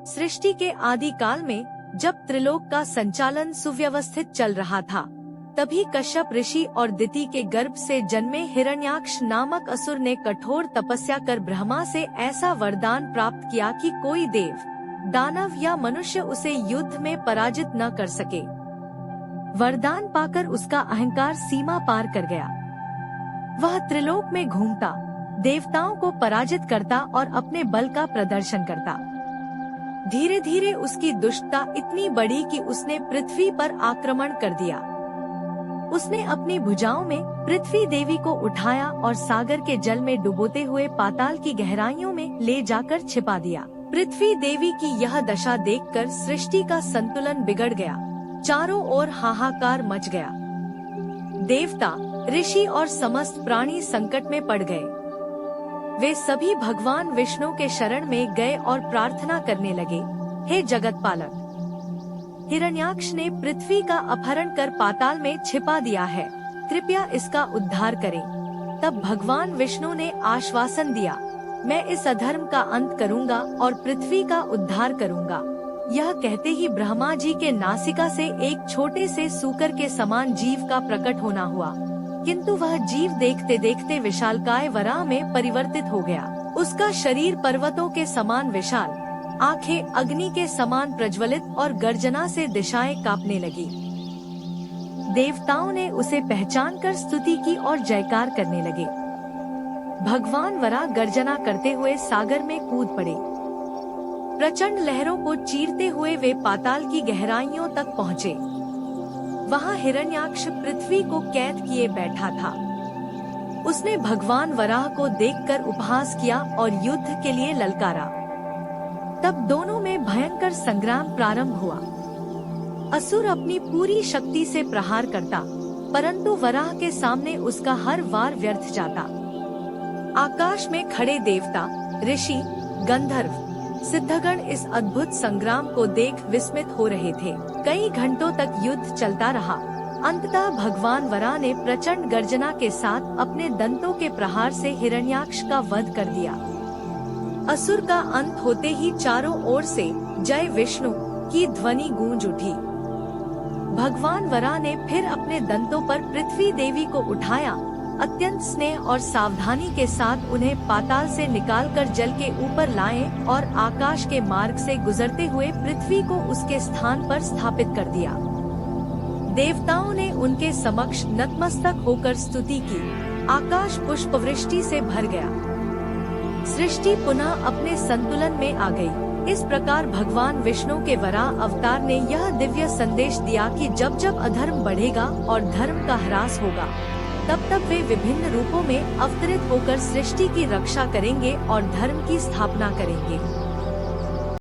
सृष्टि के आदि काल में जब त्रिलोक का संचालन सुव्यवस्थित चल रहा था, तभी कश्यप ऋषि और दिति के गर्भ से जन्मे हिरण्याक्ष नामक असुर ने कठोर तपस्या कर ब्रह्मा से ऐसा वरदान प्राप्त किया कि कोई देव, दानव या मनुष्य उसे युद्ध में पराजित न कर सके। वरदान पाकर उसका अहंकार सीमा पार कर गया। वह त्रिलोक में घूमता, देवताओं को पराजित करता और अपने बल का प्रदर्शन करता। धीरे धीरे उसकी दुष्टता इतनी बढ़ी कि उसने पृथ्वी पर आक्रमण कर दिया। उसने अपनी भुजाओं में पृथ्वी देवी को उठाया और सागर के जल में डुबोते हुए पाताल की गहराइयों में ले जाकर छिपा दिया। पृथ्वी देवी की यह दशा देखकर सृष्टि का संतुलन बिगड़ गया। चारों ओर हाहाकार मच गया। देवता, ऋषि और समस्त प्राणी संकट में पड़ गए। वे सभी भगवान विष्णु के शरण में गए और प्रार्थना करने लगे, हे जगत पालक, हिरण्याक्ष ने पृथ्वी का अपहरण कर पाताल में छिपा दिया है, कृपया इसका उद्धार करें। तब भगवान विष्णु ने आश्वासन दिया, मैं इस अधर्म का अंत करूंगा और पृथ्वी का उद्धार करूंगा। यह कहते ही ब्रह्मा जी के नासिका से एक छोटे से सूकर के समान जीव का प्रकट होना हुआ, किंतु वह जीव देखते देखते विशालकाय वराह में परिवर्तित हो गया। उसका शरीर पर्वतों के समान विशाल, आंखें अग्नि के समान प्रज्वलित और गर्जना से दिशाएं कांपने लगी। देवताओं ने उसे पहचान कर स्तुति की और जयकार करने लगे। भगवान वराह गर्जना करते हुए सागर में कूद पड़े। प्रचंड लहरों को चीरते हुए वे पाताल की गहराइयों तक पहुँचे। वहाँ हिरण्याक्ष पृथ्वी को कैद किए बैठा था। उसने भगवान वराह को देखकर उपहास किया और युद्ध के लिए ललकारा। तब दोनों में भयंकर संग्राम प्रारंभ हुआ। असुर अपनी पूरी शक्ति से प्रहार करता, परंतु वराह के सामने उसका हर वार व्यर्थ जाता। आकाश में खड़े देवता, ऋषि, गंधर्व, सिद्धगण इस अद्भुत संग्राम को देख विस्मित हो रहे थे। कई घंटों तक युद्ध चलता रहा। अंततः भगवान वराह ने प्रचंड गर्जना के साथ अपने दंतों के प्रहार से हिरण्याक्ष का वध कर दिया। असुर का अंत होते ही चारों ओर से जय विष्णु की ध्वनि गूंज उठी। भगवान वराह ने फिर अपने दंतों पर पृथ्वी देवी को उठाया, अत्यंत स्नेह और सावधानी के साथ उन्हें पाताल से निकालकर जल के ऊपर लाए और आकाश के मार्ग से गुजरते हुए पृथ्वी को उसके स्थान पर स्थापित कर दिया। देवताओं ने उनके समक्ष नतमस्तक होकर स्तुति की। आकाश पुष्पवृष्टि से भर गया। सृष्टि पुनः अपने संतुलन में आ गई। इस प्रकार भगवान विष्णु के वराह अवतार ने यह दिव्य संदेश दिया कि जब जब अधर्म बढ़ेगा और धर्म का ह्रास होगा, तब तब वे विभिन्न रूपों में अवतरित होकर सृष्टि की रक्षा करेंगे और धर्म की स्थापना करेंगे।